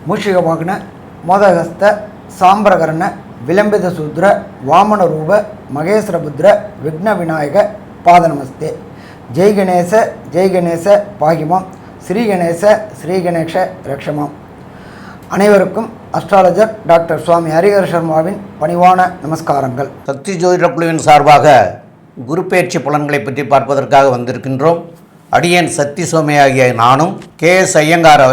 ಮೂಷಿಕವಾಹನ ಮೋದಹಸ್ತ ಸಾಂಬ್ರಕರ್ಣ ವಿಲಂಬಿತ ಸೂದ್ರ ವಾಮನ ರೂಪ ಮಹೇಶ್ವರಬುದ್ರ ವಿಘ್ನ ವಿನಾಯಕ ಪಾದ ನಮಸ್ತೆ. ஜெய் கணேச பாகிமாம், ஸ்ரீ கணேஷ ரக்ஷமாம். அனைவருக்கும் அஸ்ட்ராலஜர் டாக்டர் சுவாமி ஹரிஹர சர்மாவின் பணிவான நமஸ்காரங்கள். சக்தி ஜோதிட குழுவின் சார்பாக குரு பெயர்ச்சி பலன்களை பற்றி பார்ப்பதற்காக வந்திருக்கின்றோம். அடியேன் சக்தி சோமே ஆகிய நானும் KS ஐயங்கார்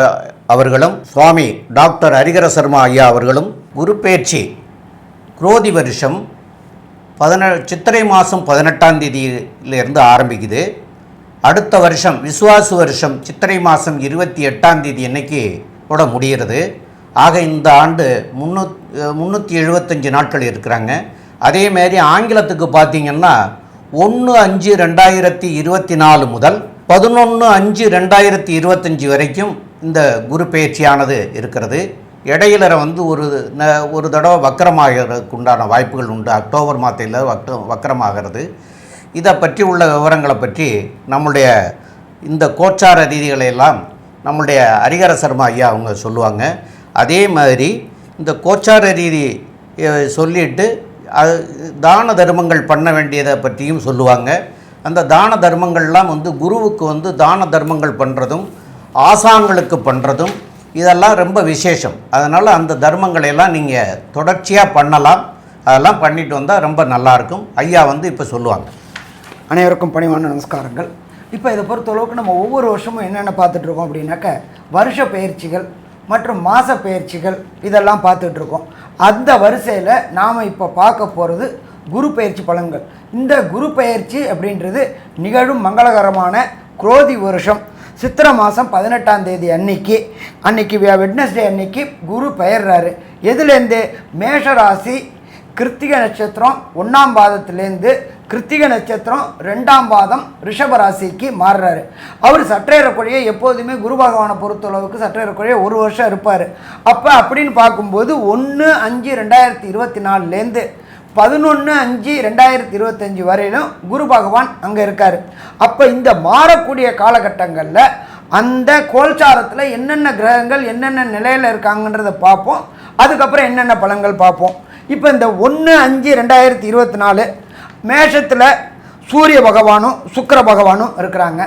அவர்களும் சுவாமி டாக்டர் ஹரிஹர சர்மா ஐயா அவர்களும் குரு பெயர்ச்சி குரோதி வருஷம் சித்திரை மாதம் 18ஆம் தேதியிலிருந்து ஆரம்பிக்குது. அடுத்த வருஷம் விசுவாசு வருஷம் சித்திரை மாதம் 28ஆம் தேதி அன்னைக்கு கூட முடிகிறது. ஆக இந்த ஆண்டு 375 நாட்கள் இருக்கிறாங்க. அதேமாரி ஆங்கிலத்துக்கு பார்த்திங்கன்னா 1/5/2024 முதல் 11/5/2025 வரைக்கும் இந்த குரு பெயர்ச்சியானது இருக்கிறது. இடையில ஒரு தடவை வக்கரமாகிறதுக்கு உண்டான வாய்ப்புகள் உண்டு. அக்டோபர் மாதத்தில் வக்கரமாகிறது. இதை பற்றி உள்ள விவரங்களை பற்றி நம்முடைய இந்த கோச்சார ரீதிகளையெல்லாம் நம்முடைய ஹரிஹர சர்மா ஐயா அவங்க சொல்லுவாங்க. அதே மாதிரி இந்த கோச்சார ரீதி சொல்லிட்டு தான தர்மங்கள் பண்ண வேண்டியதை பற்றியும் சொல்லுவாங்க. அந்த தான தர்மங்கள்லாம் குருவுக்கு தான தர்மங்கள் பண்ணுறதும் ஆசான்களுக்கு பண்ணுறதும் இதெல்லாம் ரொம்ப விசேஷம். அதனால் அந்த தர்மங்களையெல்லாம் நீங்கள் தொடர்ச்சியாக பண்ணலாம். அதெல்லாம் பண்ணிட்டு வந்தால் ரொம்ப நல்லாயிருக்கும். ஐயா இப்போ சொல்லுவாங்க. அனைவருக்கும் பணிவான நமஸ்காரங்கள். இப்போ இதை பொறுத்தளவுக்கு நம்ம ஒவ்வொரு வருஷமும் என்னென்ன பார்த்துட்ருக்கோம் அப்படின்னாக்க வருஷ பயிற்சிகள் மற்றும் மாத பயிற்சிகள் இதெல்லாம் பார்த்துட்ருக்கோம். அந்த வரிசையில் நாம் இப்போ பார்க்க போகிறது குரு பயிற்சி பலன்கள். இந்த குரு பயிற்சி அப்படின்றது நிகழும் மங்களகரமான குரோதி வருஷம் சித்திரை மாதம் 18ஆம் தேதி அன்னைக்கு வெட்னஸ்டே அன்னைக்கு குரு பெயர்றாரு. எதுலேருந்து? மேஷராசி கிருத்திகை நட்சத்திரம் 1ஆம் பாதத்துலேருந்து கிருத்திகை நட்சத்திரம் 2ஆம் பாதம் ரிஷபராசிக்கு மாறுறாரு. அவர் சற்றேறக்குறைய எப்போதுமே குரு பகவானை பொறுத்தளவுக்கு சற்றேறக்குறைய ஒரு வருஷம் இருப்பார். அப்போ அப்படின்னு பார்க்கும்போது 1/5/2024லேருந்து 11/5/2025 வரையிலும் குரு பகவான் அங்கே இருக்கார். அப்போ இந்த மாறக்கூடிய காலகட்டங்களில் அந்த கோல்சாரத்தில் என்னென்ன கிரகங்கள் என்னென்ன நிலையில் இருக்காங்கன்றதை பார்ப்போம். அதுக்கப்புறம் என்னென்ன பலன்கள் பார்ப்போம். இப்போ இந்த 1/5/2024 மேஷத்தில் சூரிய பகவானும் சுக்கிர பகவானும் இருக்கிறாங்க.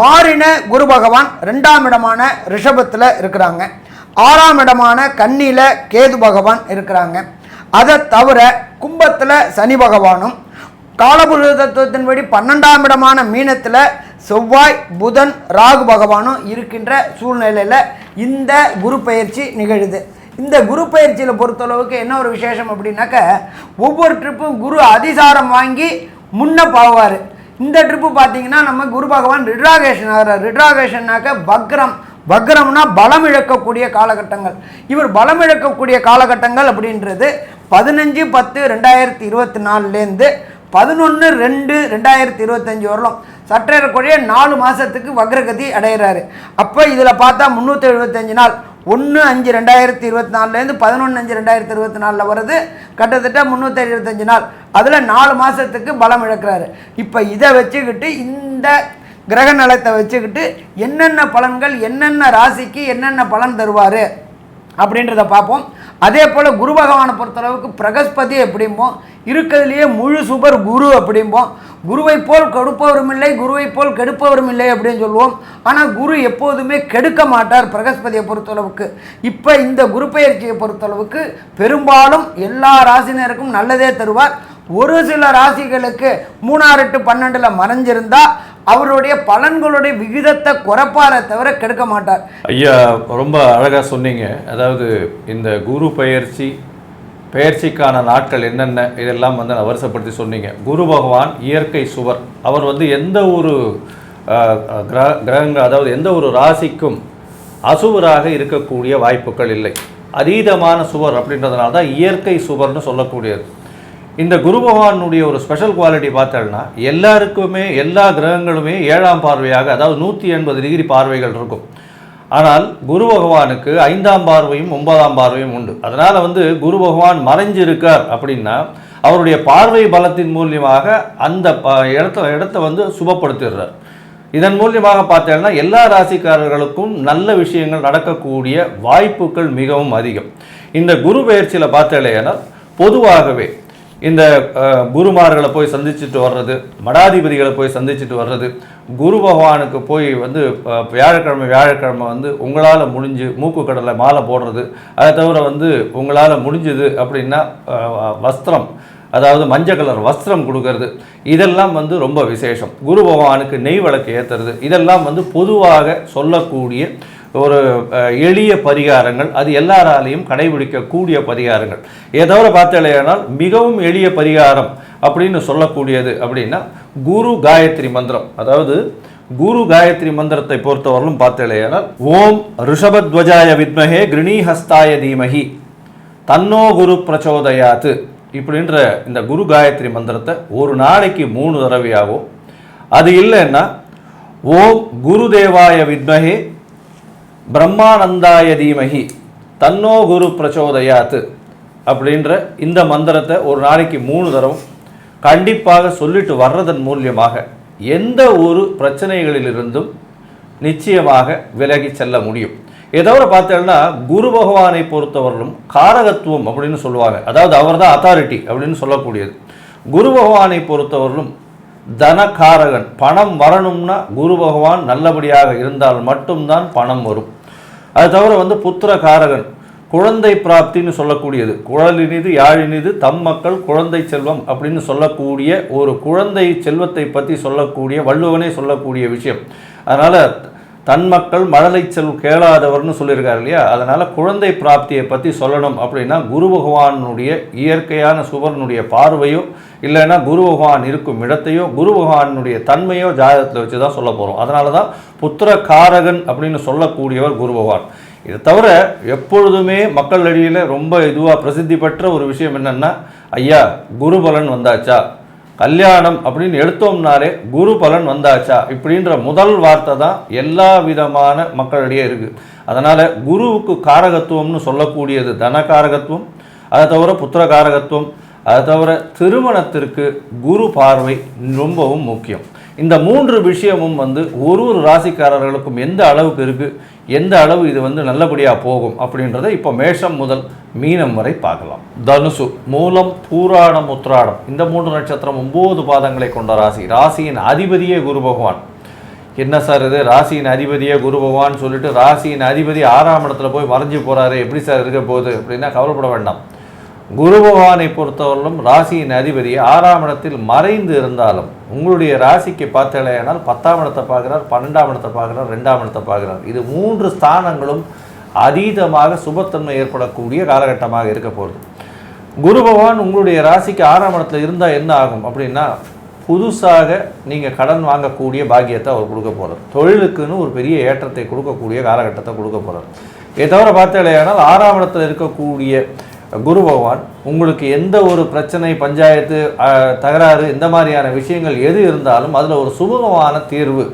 மாறின குரு பகவான் 2ஆம் இடமான ரிஷபத்தில் இருக்கிறாங்க. 6ஆம் இடமான கன்னியில் கேது பகவான் இருக்கிறாங்க. அதை தவிர கும்பத்தில் சனி பகவானும் காலபுருஷ தத்துவத்தின்படி 12ஆம் இடமான மீனத்தில் செவ்வாய் புதன் ராகு பகவானும் இருக்கின்ற சூழ்நிலையில் இந்த குரு பயிற்சி நிகழுது. இந்த குரு பயிற்சியில் பொறுத்தளவுக்கு என்ன ஒரு விசேஷம் அப்படின்னாக்க ஒவ்வொரு ட்ரிப்பும் குரு அதிசாரம் வாங்கி முன்ன போவார். இந்த ட்ரிப்பு பார்த்திங்கன்னா நம்ம குரு பகவான் ரிட்ராகேஷன் ஆகிறார். ரிட்ராகேஷன்னாக்க வக்ரம்னா பலம் இழக்கக்கூடிய காலகட்டங்கள். இவர் பலம் இழக்கக்கூடிய காலகட்டங்கள் அப்படின்றது 15/10/2024லேருந்து 11/2/2025 வரலாம். சற்றேறக்குறைய 4 மாதத்துக்கு வக்ரகதி அடைகிறாரு. அப்போ இதில் பார்த்தா 375 நாள் 1/5/2024லேருந்து 11/5/2024 வருது. கிட்டத்தட்ட 375 நாள். அதில் 4 மாதத்துக்கு பலம் இழக்கிறாரு. இப்போ இதை வச்சுக்கிட்டு இந்த கிரக நலத்தை வச்சுக்கிட்டு என்னென்ன பலன்கள் என்னென்ன ராசிக்கு என்னென்ன பலன் தருவார் அப்படின்றத பார்ப்போம். அதே போல் குரு பகவானை பொறுத்தளவுக்கு பிரகஸ்பதி அப்படிம்போம், இருக்கிறதுலையே முழு சுபர் குரு அப்படிம்போம். குருவை போல் கொடுப்பவரும் இல்லை, குருவை போல் கெடுப்பவரும் இல்லை அப்படின்னு சொல்லுவோம். ஆனால் குரு எப்போதுமே கெடுக்க மாட்டார் பிரகஸ்பதியை பொறுத்தளவுக்கு. இப்போ இந்த குரு பயிற்சியை பொறுத்தளவுக்கு பெரும்பாலும் எல்லா ராசினருக்கும் நல்லதே தருவார். ஒரு சில ராசிகளுக்கு 3/8/12 மறைஞ்சிருந்தால் அவருடைய பலன்களுடைய விகிதத்தை குறைப்பாரை தவிர கெடுக்க மாட்டார். ஐயா ரொம்ப அழகாக சொன்னீங்க. அதாவது இந்த குரு பெயர்ச்சிக்கான நாட்கள் என்னென்ன இதெல்லாம் வருஷப்படுத்தி சொன்னீங்க. குரு பகவான் இயற்கை சுவர். அவர் எந்த ஒரு கிரகங்கள் அதாவது எந்த ஒரு ராசிக்கும் அசுவராக இருக்கக்கூடிய வாய்ப்புகள் இல்லை. அதீதமான சுவர் அப்படின்றதுனால தான் இயற்கை சுவர்னு சொல்லக்கூடியது. இந்த குரு பகவானுடைய ஒரு ஸ்பெஷல் குவாலிட்டி பார்த்தோம்னா எல்லாருக்குமே எல்லா கிரகங்களுமே 7ஆம் பார்வையாக அதாவது 180 டிகிரி பார்வைகள் இருக்கும். ஆனால் குரு பகவானுக்கு 5ஆம் பார்வையும் 9ஆம் பார்வையும் உண்டு. அதனால் குரு பகவான் மறைஞ்சிருக்கார் அப்படின்னா அவருடைய பார்வை பலத்தின் மூலியமாக அந்த இடத்த சுபப்படுத்திடுறார். இதன் மூலியமாக பார்த்தேன்னா எல்லா ராசிக்காரர்களுக்கும் நல்ல விஷயங்கள் நடக்கக்கூடிய வாய்ப்புகள் மிகவும் அதிகம். இந்த குரு பெயர்ச்சியில் பார்த்தேன்னா பொதுவாகவே இந்த குருமார்களை போய் சந்திச்சுட்டு வர்றது, மடாதிபதிகளை போய் சந்திச்சுட்டு வர்றது, குரு பகவானுக்கு போய் வந்து வியாழக்கிழமை வந்து உங்களால் முடிஞ்சு மூக்கு கடலை மாலை போடுறது, அதை தவிர வந்து உங்களால் முடிஞ்சது அப்படின்னா வஸ்திரம், அதாவது மஞ்சள் கலர் வஸ்திரம் கொடுக்கறது, இதெல்லாம் வந்து ரொம்ப விசேஷம். குரு பகவானுக்கு நெய் விளக்கு ஏற்றுறது, இதெல்லாம் வந்து பொதுவாக சொல்லக்கூடிய ஒரு எளிய பரிகாரங்கள். அது எல்லாராலையும் கடைபிடிக்கக்கூடிய பரிகாரங்கள். ஏதோ பார்த்தேனால் மிகவும் எளிய பரிகாரம் அப்படின்னு சொல்லக்கூடியது அப்படின்னா குரு காயத்ரி மந்திரம். அதாவது குரு காயத்ரி மந்திரத்தை பொறுத்தவரையிலும் பார்த்தேனால் ஓம் ரிஷபத்வஜாய வித்மஹே கிருணீஹஸ்தாய தீமஹி தன்னோ குரு பிரச்சோதயாத்து இப்படின்ற இந்த குரு காயத்ரி மந்திரத்தை ஒரு நாளைக்கு 3 தடவையாகும். அது இல்லைன்னா ஓம் குருதேவாய வித்மஹே பிரம்மானந்தாய தீமஹி தன்னோ குரு பிரச்சோதயாத்து அப்படின்ற இந்த மந்திரத்தை ஒரு நாளைக்கு 3 தடவை கண்டிப்பாக சொல்லிட்டு வர்றதன் மூலியமாக எந்த ஒரு பிரச்சனைகளிலிருந்தும் நிச்சயமாக விலகி செல்ல முடியும். ஏதோ பார்த்தேன்னா குரு பகவானை பொறுத்தவரையிலும் காரகத்துவம் அப்படின்னு சொல்லுவாங்க. அதாவது அவர் தான் அத்தாரிட்டி அப்படின்னு சொல்லக்கூடியது. குரு பகவானை பொறுத்தவரையிலும் தனகாரகன். பணம் வரணும்னா குரு பகவான் நல்லபடியாக இருந்தால் மட்டும்தான் பணம் வரும். அது தவிர வந்து புத்திர காரகன், குழந்தை பிராப்தின்னு சொல்லக்கூடியது. குழலினிது யாழினிது தம் மக்கள் குழந்தை செல்வம் அப்படின்னு சொல்லக்கூடிய ஒரு குழந்தை செல்வத்தை பற்றி சொல்லக்கூடிய வள்ளுவனே சொல்லக்கூடிய விஷயம். அதனால் தன் மக்கள் மழலை செல்வம் கேளாதவர்னு சொல்லியிருக்காரு இல்லையா. அதனால் குழந்தை பிராப்தியை பற்றி சொல்லணும் அப்படின்னா குரு பகவானுடைய இயற்கையான சுபரனுடைய பார்வையோ இல்லைன்னா குரு பகவான் இருக்கும் இடத்தையோ குரு பகவானுடைய தன்மையோ ஜாதகத்தில் வச்சு தான் சொல்ல போகிறோம். அதனால தான் புத்திர காரகன் அப்படின்னு சொல்லக்கூடியவர் குரு பகவான். இதை தவிர எப்பொழுதுமே மக்கள் அடியில் ரொம்ப இதுவாக பிரசித்தி பெற்ற ஒரு விஷயம் என்னென்னா, ஐயா குரு பலன் வந்தாச்சா, கல்யாணம் அப்படின்னு எடுத்தோம்னாலே குரு பலன் வந்தாச்சா இப்படின்ற முதல் வார்த்தை தான் எல்லா விதமான மக்களிடையே இருக்குது. அதனால் குருவுக்கு காரகத்துவம்னு சொல்லக்கூடியது தனகாரகத்துவம், அதை தவிர புத்திர காரகத்துவம், அதை தவிர திருமணத்திற்கு குரு பார்வை ரொம்பவும் முக்கியம். இந்த 3 விஷயமும் வந்து ஒரு ராசிக்காரர்களுக்கும் எந்த அளவுக்கு இருக்குது, எந்த அளவு இது வந்து நல்லபடியாக போகும் அப்படின்றத இப்போ மேஷம் முதல் மீனம் வரை பார்க்கலாம். தனுசு, மூலம், பூராடம், உத்திராடம் இந்த 3 நட்சத்திரம் 9 பாதங்களை கொண்ட ராசி. ராசியின் அதிபதியே குரு பகவான். என்ன சார் இது ராசியின் அதிபதியே குரு பகவான் சொல்லிட்டு ராசியின் அதிபதி 6ஆம் இடத்துல போய் மறைஞ்சு போகிறாரு, எப்படி சார் இருக்க போகுது அப்படின்னா கவலைப்பட வேண்டாம். குரு பகவானை பொறுத்தவரையிலும் ராசியின் அதிபதி 6ஆம் இடத்தில் மறைந்து இருந்தாலும் உங்களுடைய ராசிக்கு பார்த்தேனால் 10ஆம் இடத்தை பார்க்குறார், 12ஆம் இடத்தை பார்க்குறார், 2ஆம் இடத்தை பார்க்குறார். இது 3 ஸ்தானங்களும் அதீதமாக சுபத்தன்மை ஏற்படக்கூடிய காலகட்டமாக இருக்க போகுது. குரு பகவான் உங்களுடைய ராசிக்கு 6ஆம் இடத்துல இருந்தால் என்ன ஆகும் அப்படின்னா புதுசாக நீங்கள் கடன் வாங்கக்கூடிய பாக்கியத்தை அவர் கொடுக்க போகிறார். தொழிலுக்குன்னு ஒரு பெரிய ஏற்றத்தை கொடுக்கக்கூடிய காலகட்டத்தை கொடுக்க போகிறார். இதை தவிர பார்த்தேனால் 6ஆம் இடத்துல இருக்கக்கூடிய குரு பகவான் உங்களுக்கு எந்த ஒரு பிரச்சனை, பஞ்சாயத்து, தகராறு இந்த மாதிரியான விஷயங்கள் எது இருந்தாலும் அதில் ஒரு சுமூகமான தீர்வு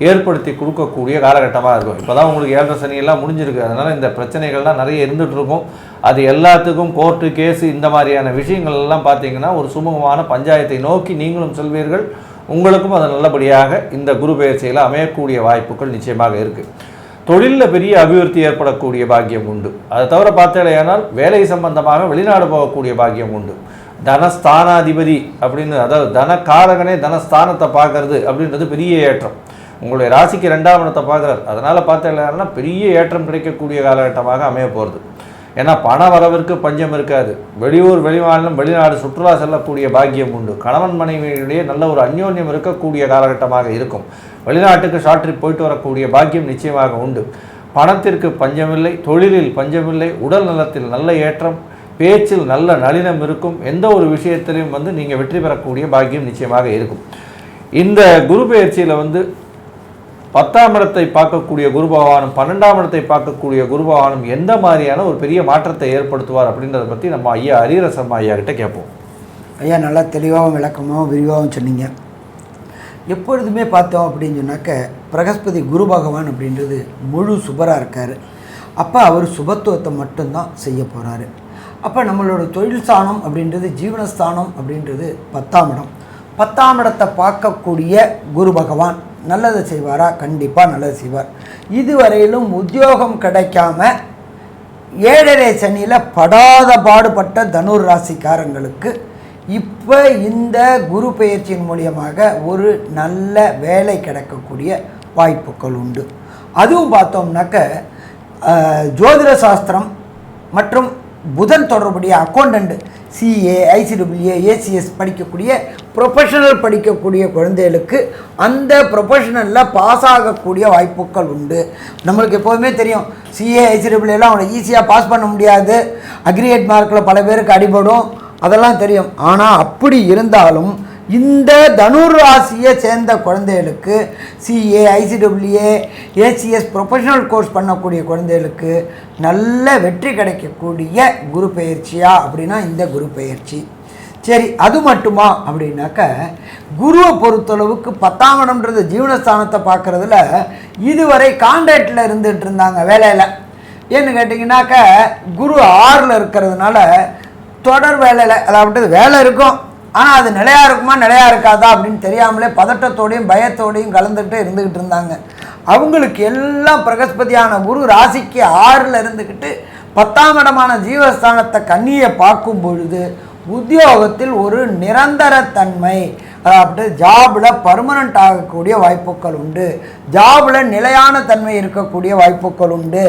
ஏற்படுத்தி கொடுக்கக்கூடிய காலகட்டமாக இருக்கும். இப்போ தான் உங்களுக்கு 7.5 சனியெல்லாம் முடிஞ்சிருக்கு. அதனால் இந்த பிரச்சனைகள்லாம் நிறைய இருந்துகிட்டு இருக்கும். அது எல்லாத்துக்கும் கோர்ட்டு கேஸு இந்த மாதிரியான விஷயங்கள் எல்லாம் பார்த்தீங்கன்னா ஒரு சுமூகமான பஞ்சாயத்தை நோக்கி நீங்களும் செல்வீர்கள். உங்களுக்கும் அது நல்லபடியாக இந்த குரு பெயர்ச்சியில் அமையக்கூடிய வாய்ப்புகள் நிச்சயமாக இருக்குது. தொழிலில் பெரிய அபிவிருத்தி ஏற்படக்கூடிய பாக்கியம் உண்டு. அதை தவிர பார்த்தேனால் வேலை சம்பந்தமாக வெளிநாடு போகக்கூடிய பாக்கியம் உண்டு. தனஸ்தானாதிபதி அப்படின்னு, அதாவது தனகாரகனே தனஸ்தானத்தை பார்க்கறது அப்படின்றது பெரிய ஏற்றம். உங்களுடைய ராசிக்கு 2ஆம் இடத்தை பார்க்குறாரு. அதனால் பார்த்தேன்னா பெரிய ஏற்றம் கிடைக்கக்கூடிய காலகட்டமாக அமைய போகிறது. ஏன்னா பண வரவிற்கு பஞ்சம் இருக்காது. வெளியூர், வெளிமாநிலம், வெளிநாடு சுற்றுலா செல்லக்கூடிய பாக்கியம் உண்டு. கணவன் மனைவியிடையே நல்ல ஒரு அந்யோன்யம் இருக்கக்கூடிய காலகட்டமாக இருக்கும். வெளிநாட்டுக்கு ஷார்ட் ட்ரிப் போயிட்டு வரக்கூடிய பாக்கியம் நிச்சயமாக உண்டு. பணத்திற்கு பஞ்சமில்லை, தொழிலில் பஞ்சமில்லை, உடல் நலத்தில் நல்ல ஏற்றம், பேச்சில் நல்ல நளினம் இருக்கும். எந்த ஒரு விஷயத்திலையும் வந்து நீங்கள் வெற்றி பெறக்கூடிய பாக்கியம் நிச்சயமாக இருக்கும். இந்த குரு பெயர்ச்சியில் வந்து 10ஆம் இடத்தை பார்க்கக்கூடிய குரு பகவானும் 12ஆம் இடத்தை பார்க்கக்கூடிய குரு பகவானும் எந்த மாதிரியான ஒரு பெரிய மாற்றத்தை ஏற்படுத்துவார் அப்படின்றத பற்றி நம்ம ஐயா ஹரிஹரசர்மா ஐயா கிட்ட கேட்போம். ஐயா நல்லா தெளிவாகவும் விளக்கமாகவும் விரிவாகவும் சொன்னீங்க. எப்பொழுதுமே பார்த்தோம் அப்படின்னு சொன்னாக்க பிரகஸ்பதி குரு பகவான் அப்படின்றது முழு சுபராக இருக்கார். அப்போ அவர் சுபத்துவத்தை மட்டும்தான் செய்ய போகிறாரு. அப்போ நம்மளோட தொழில் ஸ்தானம் அப்படின்றது ஜீவனஸ்தானம் அப்படின்றது 10ஆம் இடம். 10ஆம் இடத்தை பார்க்கக்கூடிய குரு பகவான் நல்லது செய்வாரா? கண்டிப்பாக நல்லது செய்வார். இதுவரையிலும் உத்தியோகம் கிடைக்காம 7.5 சனியில் படாத பாடுபட்ட தனுர் ராசிக்காரங்களுக்கு இப்போ இந்த குரு பெயர்ச்சியின் மூலியமாக ஒரு நல்ல வேலை கிடைக்கக்கூடிய வாய்ப்புகள் உண்டு. அதுவும் பார்த்தோம்னாக்க ஜோதிட சாஸ்திரம் மற்றும் புதன் தொடர்புடைய அக்கௌண்டண்ட், CA, ICAA, ACS படிக்கக்கூடிய ப்ரொஃபஷனல் படிக்கக்கூடிய குழந்தைகளுக்கு அந்த ப்ரொஃபஷனலில் பாஸ் ஆகக்கூடிய வாய்ப்புகள் உண்டு. நம்மளுக்கு எப்போதுமே தெரியும் CA, ICAAலாம் அவனை ஈஸியாக பாஸ் பண்ண முடியாது, அக்ரிகேட் மார்க்கில் பல பேருக்கு அடிபடும், அதெல்லாம் தெரியும். ஆனால் அப்படி இருந்தாலும் இந்த தனுர் ராசியை சேர்ந்த குழந்தைகளுக்கு CA, ICAA, ACS professional course பண்ணக்கூடிய குழந்தைகளுக்கு நல்ல வெற்றி கிடைக்கக்கூடிய குரு பெயர்ச்சியா அப்படின்னா இந்த குரு பெயர்ச்சி. சரி, அது மட்டுமா அப்படின்னாக்க குருவை பொறுத்தளவுக்கு 10ஆம் இடம்ன்றது ஜீவனஸ்தானத்தை பார்க்குறதுல இதுவரை கான்ட்ராக்டில் இருந்துகிட்டு இருந்தாங்க வேலையில். ஏன்னு கேட்டிங்கனாக்க குரு 6ல் இருக்கிறதுனால தொடர் வேலையில், அதாவது வேலை இருக்கும் ஆனால் அது நிலையாக இருக்குமா நிலையாக இருக்காதா அப்படின்னு தெரியாமலே பதட்டத்தோடையும் பயத்தோடையும் கலந்துக்கிட்டு இருந்துக்கிட்டு இருந்தாங்க. அவங்களுக்கு எல்லாம் பிரகஸ்பதியான குரு ராசிக்கு 6ல் இருந்துக்கிட்டு 10ஆம் இடமான ஜீவஸ்தானத்தை கன்னியை பார்க்கும் பொழுது உத்தியோகத்தில் ஒரு நிரந்தரத்தன்மை, அதாவது ஜாபில் பர்மனண்ட் ஆகக்கூடிய வாய்ப்புகள் உண்டு, ஜாபில் நிலையான தன்மை இருக்கக்கூடிய வாய்ப்புகள் உண்டு.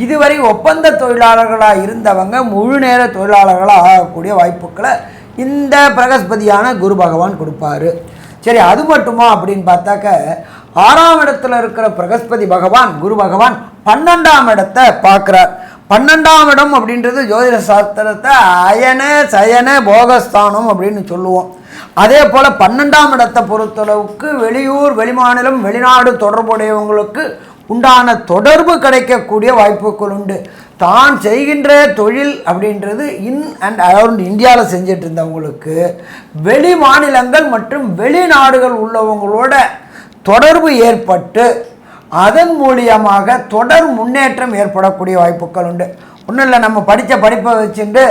இதுவரை ஒப்பந்த தொழிலாளர்களாக இருந்தவங்க முழு நேர தொழிலாளர்களாக ஆகக்கூடிய வாய்ப்புகளை இந்த பிரகஸ்பதியான குரு பகவான் கொடுப்பாரு. சரி, அது மட்டுமா அப்படின்னு பார்த்தாக்க 6ஆம் இடத்துல இருக்கிற பிரகஸ்பதி பகவான் குரு பகவான் 12ஆம் இடத்தை பார்க்குறார். 12ஆம் இடம் அப்படின்றது ஜோதிட சாஸ்திரத்தை அயன சயன போகஸ்தானம் அப்படின்னு சொல்லுவோம். அதே போல் 12ஆம் இடத்தை பொறுத்தளவுக்கு வெளியூர், வெளிமாநிலம், வெளிநாடு தொடர்புடையவங்களுக்கு உண்டான தொடர்பு கிடைக்கக்கூடிய வாய்ப்புகள் உண்டு. தான் செய்கின்ற தொழில் அப்படின்றது இன் அண்ட் அரவுண்ட் இந்தியாவில் செஞ்சிட்டு இருந்தவங்களுக்கு வெளி மாநிலங்கள் மற்றும் வெளிநாடுகள் உள்ளவங்களோட தொடர்பு ஏற்பட்டு அதன் மூலியமாக தொடர் முன்னேற்றம் ஏற்படக்கூடிய வாய்ப்புகள் உண்டு. ஒன்றும் இல்லை, நம்ம படித்த படிப்பை வச்சுட்டு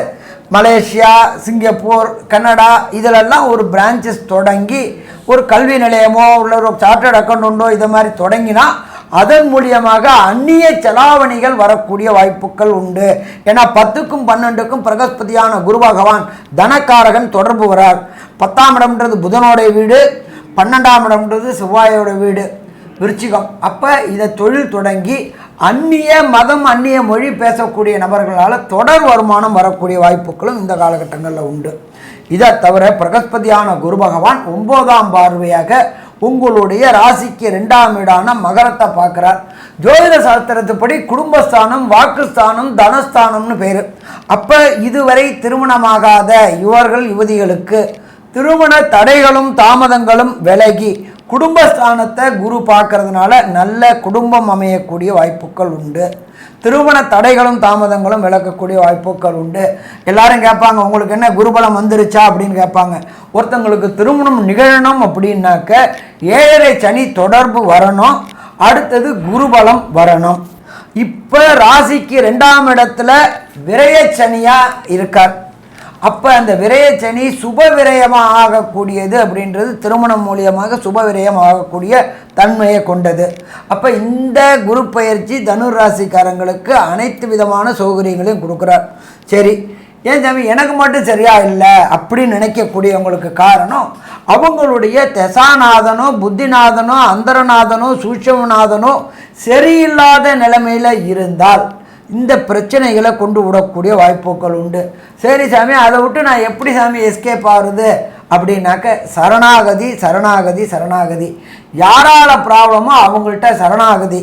மலேசியா, சிங்கப்பூர், கனடா இதிலெல்லாம் ஒரு பிரான்ச்சஸ் தொடங்கி ஒரு கல்வி நிலையமோ உள்ள ஒரு சார்ட்டர்ட் அக்கௌண்டோ இதை மாதிரி தொடங்கினா அதன் மூலியமாக அந்நிய செலாவணிகள் வரக்கூடிய வாய்ப்புகள் உண்டு. ஏன்னா 10க்கும் 12க்கும் பிரகஸ்பதியான குரு பகவான் தனக்காரகன் தொடர்பு வரார். 10ஆம் இடம்ன்றது புதனோடைய வீடு, 12ஆம் இடம்ன்றது செவ்வாயோட வீடு விருச்சிகம். அப்போ இதை தொழில் தொடங்கி அந்நிய மதம், அந்நிய மொழி பேசக்கூடிய நபர்களால் தொடர் வருமானம் வரக்கூடிய வாய்ப்புகளும் இந்த காலகட்டங்களில் உண்டு. இதை தவிர பிரகஸ்பதியான குரு பகவான் 9ஆம் பார்வையாக உங்களுடைய ராசிக்கு 2ஆம் வீடான மகரத்தை பார்க்குறார். ஜோதிட சாஸ்திரத்துப்படி குடும்பஸ்தானம், வாக்குஸ்தானம், தனஸ்தானம்னு பேர். அப்போ இதுவரை திருமணமாகாத யுவர்கள், யுவதிகளுக்கு திருமண தடைகளும் தாமதங்களும் விலகி குடும்பஸ்தானத்தை குரு பார்க்கறதுனால நல்ல குடும்பம் அமையக்கூடிய வாய்ப்புகள் உண்டு. திருமண தடைகளும் தாமதங்களும் விளக்கக்கூடிய வாய்ப்புகள் உண்டு. எல்லாரும் கேட்பாங்க, உங்களுக்கு என்ன குருபலம் வந்துருச்சா அப்படின்னு கேட்பாங்க. ஒருத்தங்களுக்கு திருமணம் நிகழணும் அப்படின்னாக்க 7.5 சனி தொடர்பு வரணும், அடுத்தது குருபலம் வரணும். இப்போ ராசிக்கு 2ஆம் இடத்துல விரயச்சனியாக இருக்கார். அப்போ அந்த விரயச்சனி சுப விரயமாக ஆகக்கூடியது அப்படின்றது திருமணம் மூலியமாக சுப விரயம் ஆகக்கூடிய தன்மையை கொண்டது. அப்போ இந்த குரு பயிற்சி தனுர் ராசிக்காரங்களுக்கு அனைத்து விதமான சௌகரியங்களையும் கொடுக்குறார். சரி, ஏன் சாமி எனக்கு மட்டும் சரியா இல்லை அப்படின்னு நினைக்கக்கூடியவங்களுக்கு காரணம் அவங்களுடைய தசாநாதனோ, புத்திநாதனோ, அந்தரநாதனோ, சூட்சமநாதனோ சரியில்லாத நிலைமையில் இருந்தால் இந்த பிரச்சனைகளை கொண்டு விடக்கூடிய வாய்ப்புகள் உண்டு. சரி சாமி, அதை விட்டு நான் எப்படி சாமி எஸ்கேப் ஆகுறது அப்படின்னாக்க சரணாகதி, சரணாகதி, சரணாகதி. யாரால ப்ராப்ளமோ அவங்கள்ட்ட சரணாகதி.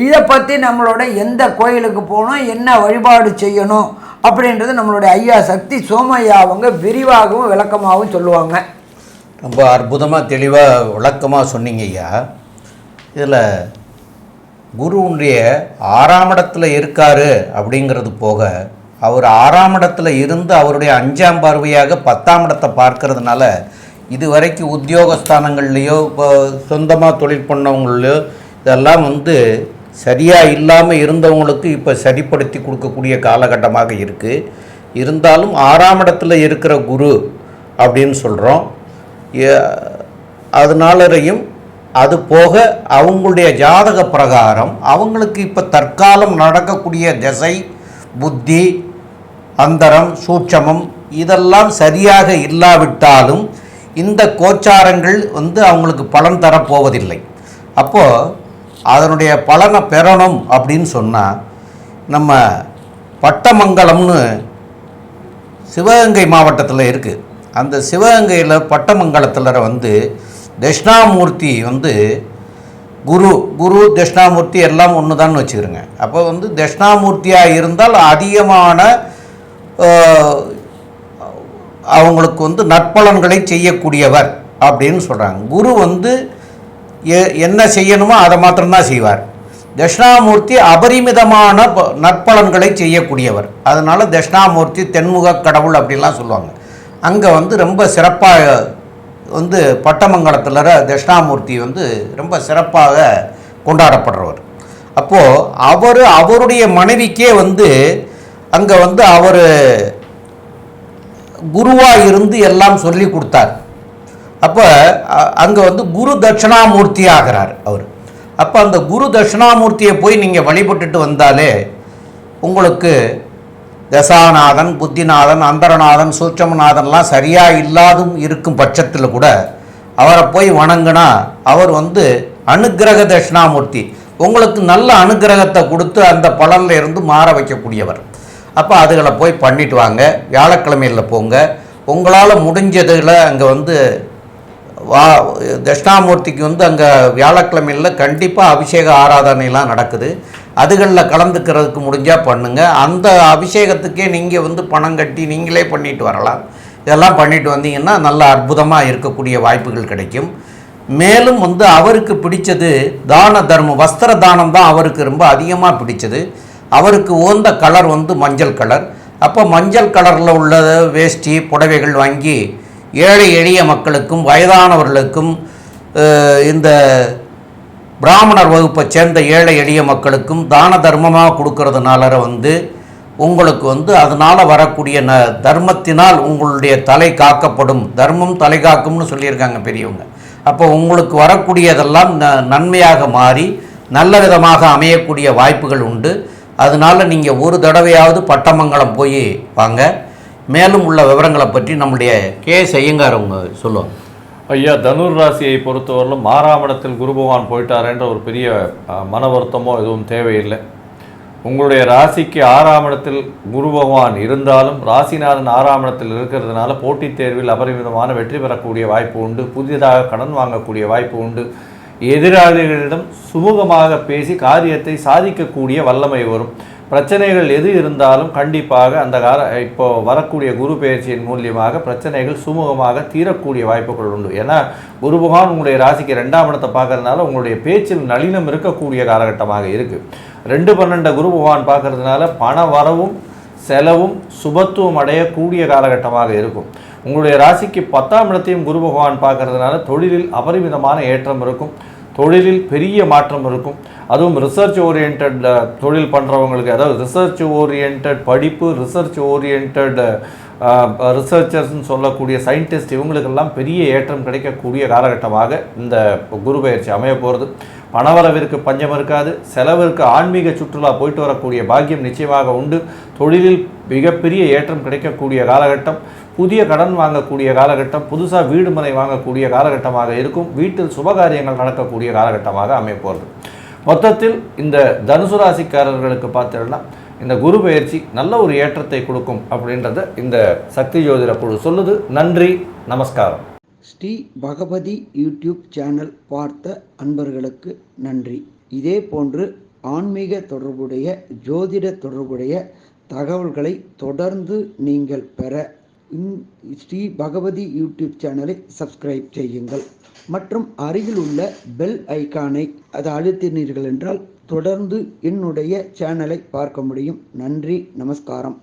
இதை பற்றி நம்மளோட எந்த கோயிலுக்கு போகணும், என்ன வழிபாடு செய்யணும் அப்படின்றது நம்மளுடைய ஐயா சக்தி சோமையா அவங்க விரிவாகவும் விளக்கமாகவும் சொல்லுவாங்க. ரொம்ப அற்புதமாக தெளிவாக விளக்கமாக சொன்னீங்க ஐயா. இதில் குருவுடைய 6ஆம் இடத்துல இருக்காரு அப்படிங்கிறது போக அவர் 6ஆம் இடத்துல இருந்து அவருடைய 5ஆம் பார்வையாக 10ஆம் இடத்தை பார்க்கறதுனால இதுவரைக்கும் உத்தியோகஸ்தானங்கள்லேயோ இப்போ சொந்தமாக தொழில் பண்ணவங்களையோ இதெல்லாம் சரியாக இல்லாமல் இருந்தவங்களுக்கு இப்போ சரிப்படுத்தி கொடுக்கக்கூடிய காலகட்டமாக இருக்குது. இருந்தாலும் 6ஆம் இடத்துல இருக்கிற குரு அப்படின்னு சொல்கிறோம். அதனாலையும் அது போக அவங்களுடைய ஜாதக பிரகாரம் அவங்களுக்கு இப்போ தற்காலம் நடக்கக்கூடிய திசை புத்தி அந்தரம் சூட்சமம் இதெல்லாம் சரியாக இல்லாவிட்டாலும் இந்த கோச்சாரங்கள் வந்து அவங்களுக்கு பலன் தரப்போவதில்லை. அப்போது அதனுடைய பலனை பெறணும் அப்படின்னு சொன்னால் நம்ம பட்டமங்கலம்னு சிவகங்கை மாவட்டத்தில் இருக்குது. அந்த சிவகங்கையில் பட்டமங்கலத்தில் வந்து தட்சிணாமூர்த்தி வந்து குரு தட்சிணாமூர்த்தி எல்லாம் ஒன்று தான் வச்சுக்கிறோங்க. அப்போ வந்து தட்சிணாமூர்த்தியாக இருந்தால் அதிகமான அவங்களுக்கு வந்து நற்பலன்களை செய்யக்கூடியவர் அப்படின்னு சொல்கிறாங்க. குரு வந்து என்ன செய்யணுமோ அதை மாத்திரம்தான் செய்வார். தட்சிணாமூர்த்தி அபரிமிதமான நற்பலன்களை செய்யக்கூடியவர். அதனால் தட்சிணாமூர்த்தி தென்முக கடவுள் அப்படின்லாம் சொல்லுவாங்க. அங்கே வந்து ரொம்ப சிறப்பாக வந்து பட்டமங்கலத்தில் தட்சிணாமூர்த்தி வந்து ரொம்ப சிறப்பாக கொண்டாடப்படுறவர். அப்போது அவருடைய மனைவிக்கே வந்து அங்கே வந்து அவர் குருவாக இருந்து எல்லாம் சொல்லி கொடுத்தார். அப்போ அங்கே வந்து குரு தட்சிணாமூர்த்தி ஆகிறார் அவர். அப்போ அந்த குரு தட்சிணாமூர்த்தியை போய் நீங்கள் வழிபட்டுட்டு வந்தாலே உங்களுக்கு தசாநாதன் புத்திநாதன் அந்தரநாதன் சூட்சமநாதன்லாம் சரியாக இல்லாதும் இருக்கும் பட்சத்தில் கூட அவரை போய் வணங்கினா அவர் வந்து அனுக்கிரக தட்சிணாமூர்த்தி உங்களுக்கு நல்ல அனுக்கிரகத்தை கொடுத்து அந்த பலனில் இருந்து மாற வைக்கக்கூடியவர். அப்போ அதுகளை போய் பண்ணிட்டு வாங்க. வியாழக்கிழமையில் போங்க. உங்களால் முடிஞ்சதில் அங்கே வந்து தட்சிணாமூர்த்திக்கு வந்து அங்கே வியாழக்கிழமையில் கண்டிப்பாக அபிஷேக ஆராதனைலாம் நடக்குது. அதுகளில் கலந்துக்கிறதுக்கு முடிஞ்சால் பண்ணுங்கள். அந்த அபிஷேகத்துக்கே நீங்கள் வந்து பணம் கட்டி நீங்களே பண்ணிட்டு வரலாம். இதெல்லாம் பண்ணிட்டு வந்தீங்கன்னா நல்ல அற்புதமாக இருக்கக்கூடிய வாய்ப்புகள் கிடைக்கும். மேலும் வந்து அவருக்கு பிடிச்சது தான தர்மம், வஸ்திர தானம் தான் அவருக்கு ரொம்ப அதிகமாக பிடிச்சது. அவருக்கு உகந்த கலர் வந்து மஞ்சள் கலர். அப்போ மஞ்சள் கலரில் உள்ள வேஷ்டி புடவைகள் வாங்கி ஏழை எளிய மக்களுக்கும் வயதானவர்களுக்கும் இந்த பிராமணர் வகுப்பை சேர்ந்த ஏழை எளிய மக்களுக்கும் தான தர்மமாக கொடுக்கறதுனால வந்து உங்களுக்கு வந்து அதனால் வரக்கூடிய தர்மத்தினால் உங்களுடைய தலை காக்கப்படும். தர்மம் தலை காக்கும்னு சொல்லியிருக்காங்க பெரியவங்க. அப்போ உங்களுக்கு வரக்கூடியதெல்லாம் நன்மையாக மாறி நல்ல விதமாக அமையக்கூடிய வாய்ப்புகள் உண்டு. அதனால் நீங்கள் ஒரு தடவையாவது பட்டமங்கலம் போய் வாங்க. மேலும் உள்ள விவரங்களை பற்றி நம்முடைய ஐயங்கார் அவங்க சொல்லுவாங்க. ஐயா, தனுர் ராசியை பொறுத்தவரையிலும் 6ஆம் இடத்தில் குரு பகவான் போயிட்டாரேன்ற ஒரு பெரிய மன வருத்தமோ எதுவும் தேவையில்லை. உங்களுடைய ராசிக்கு 6ஆம் இடத்தில் குரு பகவான் இருந்தாலும் ராசிநாதன் 6ஆம் இடத்தில் இருக்கிறதுனால போட்டித் தேர்வில் அபரிமிதமான வெற்றி பெறக்கூடிய வாய்ப்பு உண்டு. புதிதாக கடன் வாங்கக்கூடிய வாய்ப்பு உண்டு. எதிராளிகளிடம் சுமூகமாக பேசி காரியத்தை சாதிக்கக்கூடிய வல்லமை வரும். பிரச்சனைகள் எது இருந்தாலும் கண்டிப்பாக அந்த இப்போ வரக்கூடிய குரு பெயர்ச்சியின் மூலியமாக பிரச்சனைகள் சுமூகமாக தீரக்கூடிய வாய்ப்புகள் உண்டு. ஏன்னா குரு பகவான் உங்களுடைய ராசிக்கு 2ஆம் இடத்தை பார்க்கறதுனால உங்களுடைய பேச்சில் நளினம் இருக்கக்கூடிய காலகட்டமாக இருக்குது. 2-12 குரு பகவான் பார்க்கறதுனால பண வரவும் செலவும் சுபத்துவம் அடையக்கூடிய காலகட்டமாக இருக்கும். உங்களுடைய ராசிக்கு 10ஆம் இடத்தையும் குரு பகவான் பார்க்கறதுனால தொழிலில் அபரிமிதமான ஏற்றம் இருக்கும். தொழிலில் பெரிய மாற்றம் இருக்கும். அதுவும் ரிசர்ச் ஓரியன்ட் தொழில் பண்ணுறவங்களுக்கு, அதாவது ரிசர்ச் ஓரியன்ட் படிப்பு, ரிசர்ச் ஓரியன்ட் ரிசர்ச்சர்ஸ்ன்னு சொல்லக்கூடிய சயின்டிஸ்ட், இவங்களுக்கெல்லாம் பெரிய ஏற்றம் கிடைக்கக்கூடிய காலகட்டமாக இந்த குரு பெயர்ச்சி அமைய போகிறது. பணவரவிற்கு பஞ்சம் இருக்காது. செலவிற்கு ஆன்மீக சுற்றுலா போயிட்டு வரக்கூடிய பாக்கியம் நிச்சயமாக உண்டு. தொழிலில் மிகப்பெரிய ஏற்றம் கிடைக்கக்கூடிய காலகட்டம். புதிய கடன் வாங்கக்கூடிய காலகட்டம். புதுசாக வீடு மனை வாங்கக்கூடிய காலகட்டமாக இருக்கும். வீட்டில் சுபகாரியங்கள் நடக்கக்கூடிய காலகட்டமாக அமைய போகிறது. மொத்தத்தில் இந்த தனுசு ராசிக்காரர்களுக்கு பார்த்தீங்கன்னா இந்த குரு பெயர்ச்சி நல்ல ஒரு ஏற்றத்தை கொடுக்கும் அப்படின்றத இந்த சக்தி ஜோதிட குழு சொல்லுது. நன்றி, நமஸ்காரம். ஸ்ரீ பகவதி யூடியூப் சேனல் பார்த்த அன்பர்களுக்கு நன்றி. இதே போன்று ஆன்மீக தொடர்புடைய ஜோதிட தொடர்புடைய தகவல்களை தொடர்ந்து நீங்கள் பெற ஸ்ரீ பகவதி யூடியூப் சேனலை சப்ஸ்கிரைப் செய்யுங்கள் மற்றும் அருகில் உள்ள பெல் ஐக்கானை அதை அழுத்தினீர்கள் என்றால் தொடர்ந்து என்னுடைய சேனலை பார்க்க முடியும். நன்றி, நமஸ்காரம்.